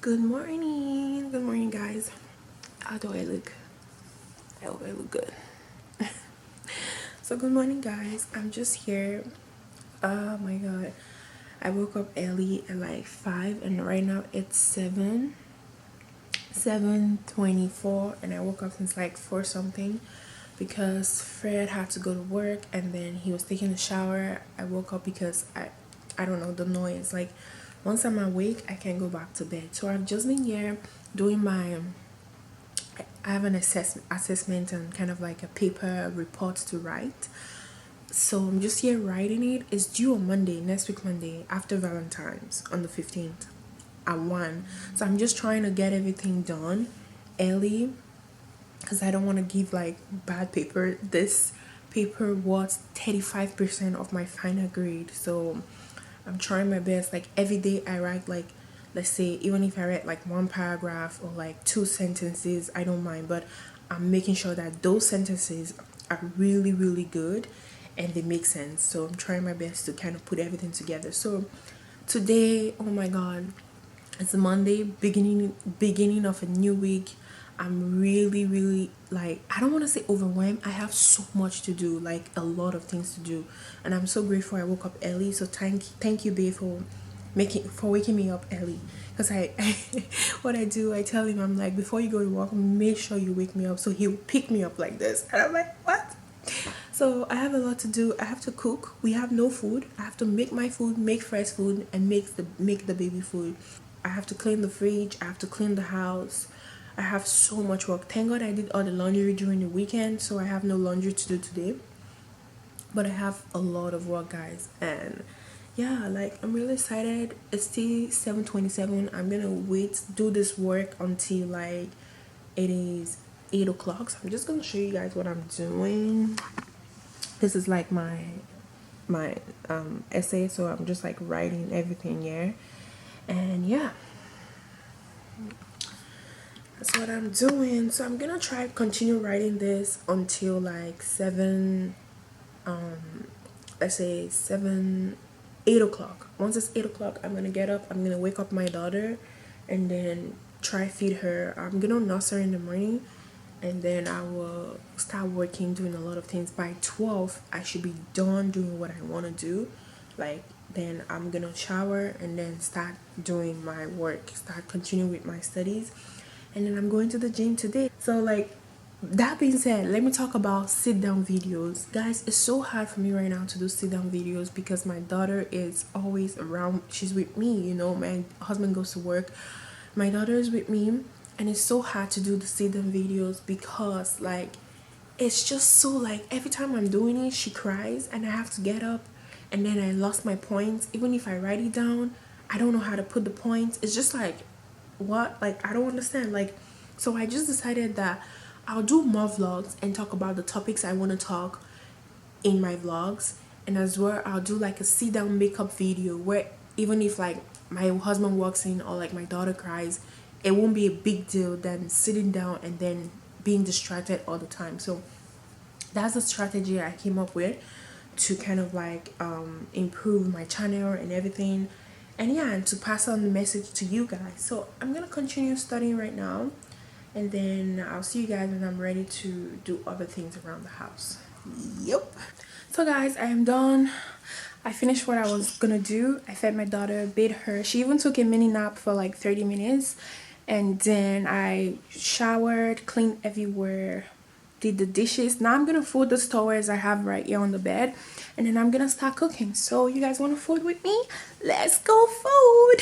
Good morning, guys. How do I look? I hope I look good. So, good morning, guys. I'm just here. Oh my god, I woke up early at like 5, and right now it's 7:24, and I woke up since like 4 something because Fred had to go to work, and then he was taking a shower. I woke up because I don't know, the noise. Like, once I'm awake, I can't go back to bed. So I've just been here doing my I have an assessment and kind of like a paper report to write. So I'm just here writing it. It's due on Monday, next week Monday, after Valentine's on the 15th at 1. So I'm just trying to get everything done early because I don't want to give like bad paper. This paper was 35% of my final grade. So I'm trying my best. Like, every day I write, like, let's say, even if I write like one paragraph or like 2 sentences, I don't mind, but I'm making sure that those sentences are really, really good and they make sense. So I'm trying my best to kind of put everything together. So today, oh my god, it's a Monday, beginning of a new week. I'm really, really, like, I don't want to say overwhelmed. I have so much to do, like a lot of things to do, and I'm so grateful I woke up early. So thank you, babe, for waking me up early. Because what I do, I tell him, I'm like, before you go to work, make sure you wake me up. So he'll pick me up like this, and I'm like, what? So I have a lot to do. I have to cook. We have no food. I have to make my food, make fresh food, and make the baby food. I have to clean the fridge. I have to clean the house. I have so much work. Thank God I did all the laundry during the weekend, so I have no laundry to do today. But I have a lot of work, guys, and yeah, like, I'm really excited. It's still 7:27. I'm gonna do this work until like it is 8 o'clock. So I'm just gonna show you guys what I'm doing. This is like my essay, so I'm just like writing everything here, and yeah, that's what I'm doing. So I'm gonna try continue writing this until like 7, let's say 8 o'clock. Once it's 8 o'clock, I'm gonna get up, I'm gonna wake up my daughter, and then try feed her. I'm gonna nurse her in the morning, and then I will start working, doing a lot of things. By 12, I should be done doing what I want to do. Like, then I'm gonna shower and then start doing my work, start continuing with my studies, and then I'm going to the gym today. So, like, that being said, let me talk about sit down videos. Guys, it's so hard for me right now to do sit down videos because my daughter is always around. She's with me, my husband goes to work, my daughter is with me, and it's so hard to do the sit down videos because, like, it's just so, like, every time I'm doing it, she cries and I have to get up, and then I lost my points. Even if I write it down, I don't know how to put the points. It's just like, what? Like, I don't understand. Like, so I just decided that I'll do more vlogs and talk about the topics I want to talk in my vlogs, and as well I'll do like a sit down makeup video where even if like my husband walks in or like my daughter cries, it won't be a big deal than sitting down and then being distracted all the time. So that's the strategy I came up with to kind of like improve my channel and everything, and yeah, and to pass on the message to you guys. So I'm gonna continue studying right now, and then I'll see you guys when I'm ready to do other things around the house. Yep. So guys, I am done. I finished what I was gonna do. I fed my daughter, bathed her. She even took a mini nap for like 30 minutes, and then I showered, cleaned everywhere, did the dishes. Now I'm gonna fold the towels I have right here on the bed, and then I'm gonna start cooking. So you guys want to food with me? Let's go food.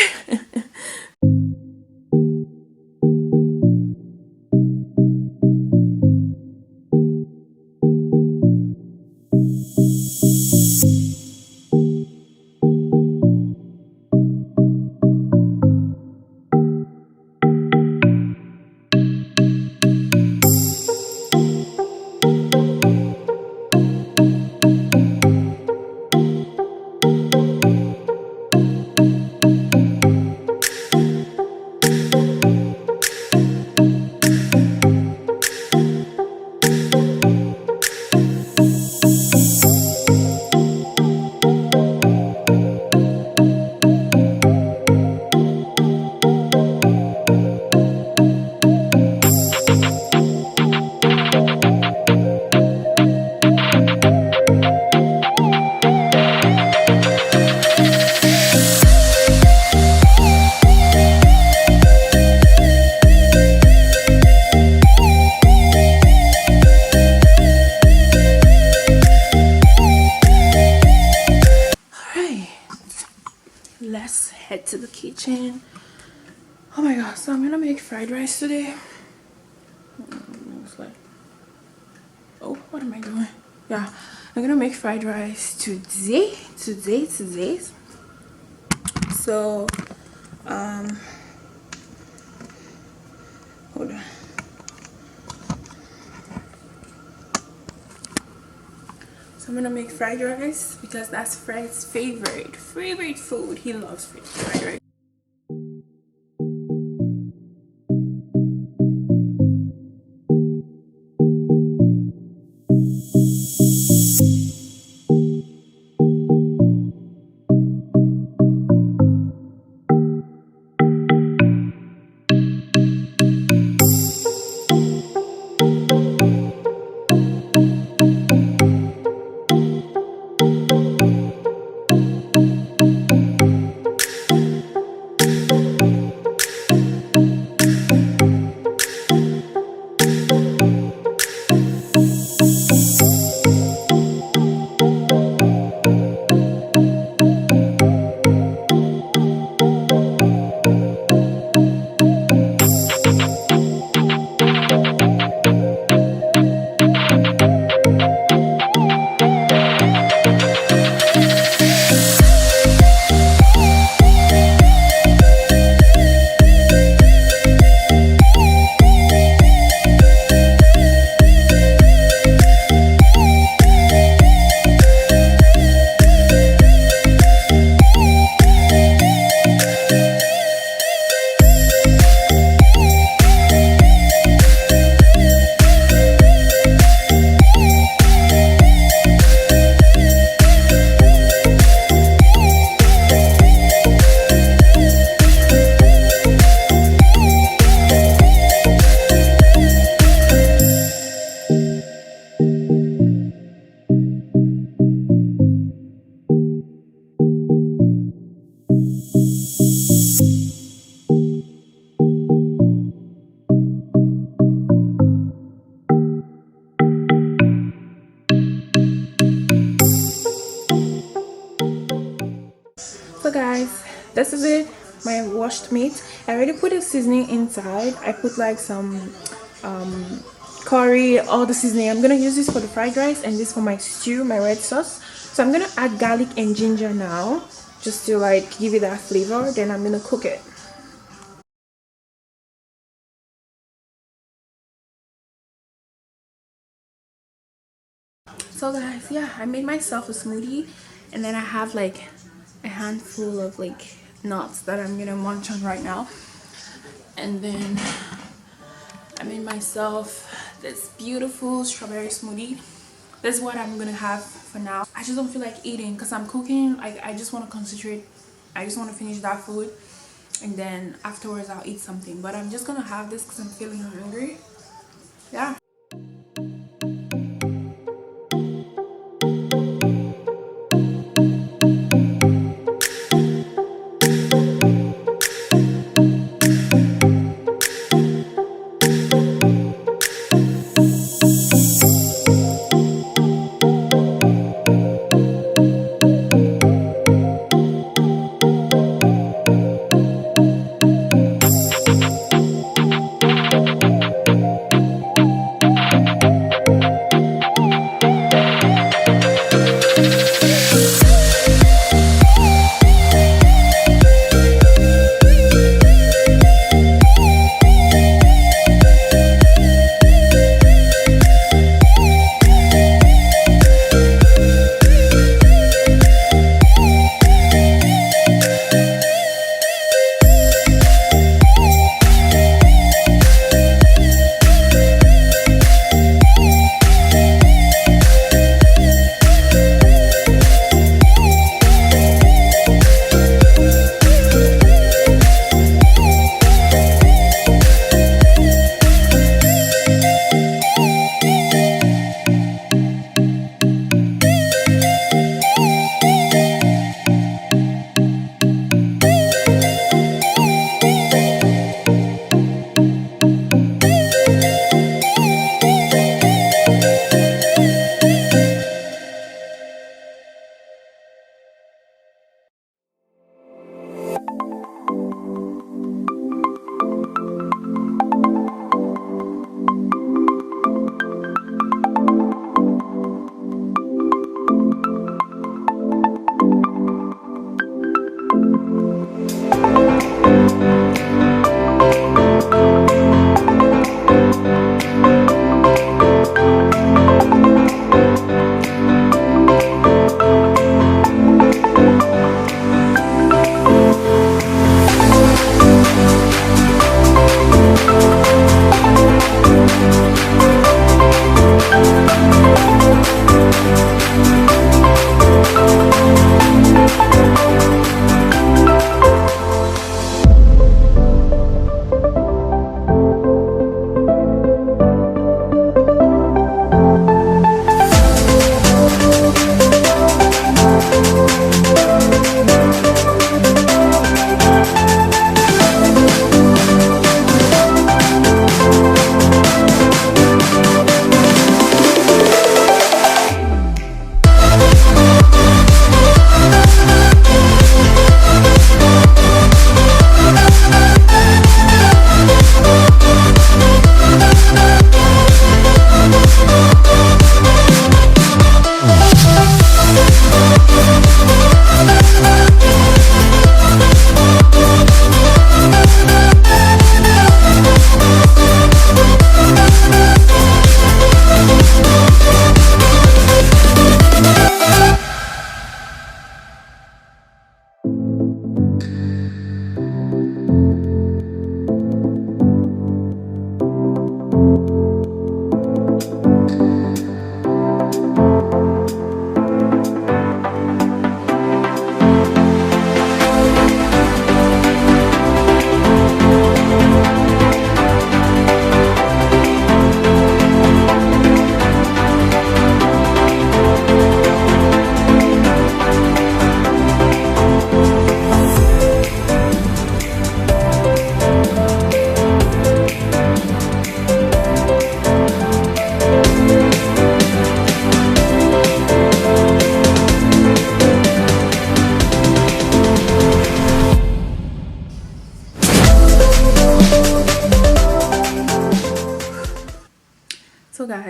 to the kitchen. Oh my god, so I'm gonna make fried rice today. It's like, oh, what am I doing? Yeah, I'm gonna make fried rice today. So hold on. So I'm gonna make fried rice because that's Fred's favorite food. He loves fried rice. So guys, this is it, my washed meat. I already put a seasoning inside. I put like some curry, all the seasoning. I'm gonna use this for the fried rice and this for my stew, my red sauce. So I'm gonna add garlic and ginger now, just to like give it that flavor. Then I'm gonna cook it. So guys, yeah, I made myself a smoothie, and then I have like a handful of like nuts that I'm gonna munch on right now. And then I made myself this beautiful strawberry smoothie. This is what I'm gonna have for now. I just don't feel like eating because I'm cooking. I just want to concentrate. I just want to finish that food, and then afterwards I'll eat something. But I'm just gonna have this because I'm feeling hungry. Yeah.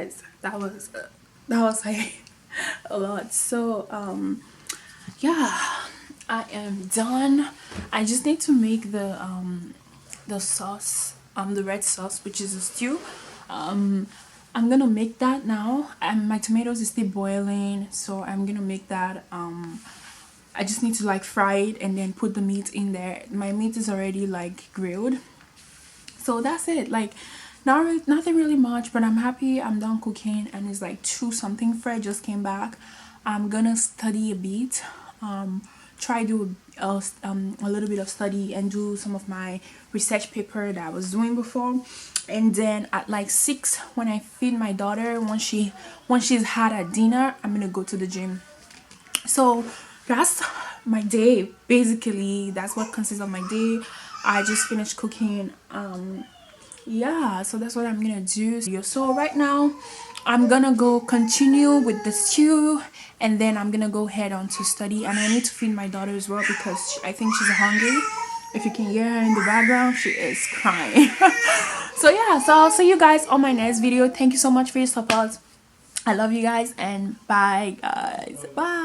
guys, that was like a lot. So yeah, I am done. I just need to make the sauce, the red sauce, which is a stew. I'm gonna make that now, and my tomatoes is still boiling, so I'm gonna make that. I just need to like fry it and then put the meat in there. My meat is already like grilled, so that's it. Like, nothing really much, but I'm happy I'm done cooking, and it's like 2 something. Fred just came back. I'm gonna study a bit, try do a little bit of study and do some of my research paper that I was doing before. And then at like 6, when I feed my daughter, once she's had her dinner, I'm gonna go to the gym. So that's my day. Basically, that's what consists of my day. I just finished cooking. Yeah, so that's what I'm gonna do. So right now I'm gonna go continue with the stew, and then I'm gonna go head on to study. And I need to feed my daughter as well, because I think she's hungry. If you can hear her in the background, she is crying. So yeah, so I'll see you guys on my next video. Thank you so much for your support. I love you guys, and bye guys. Bye.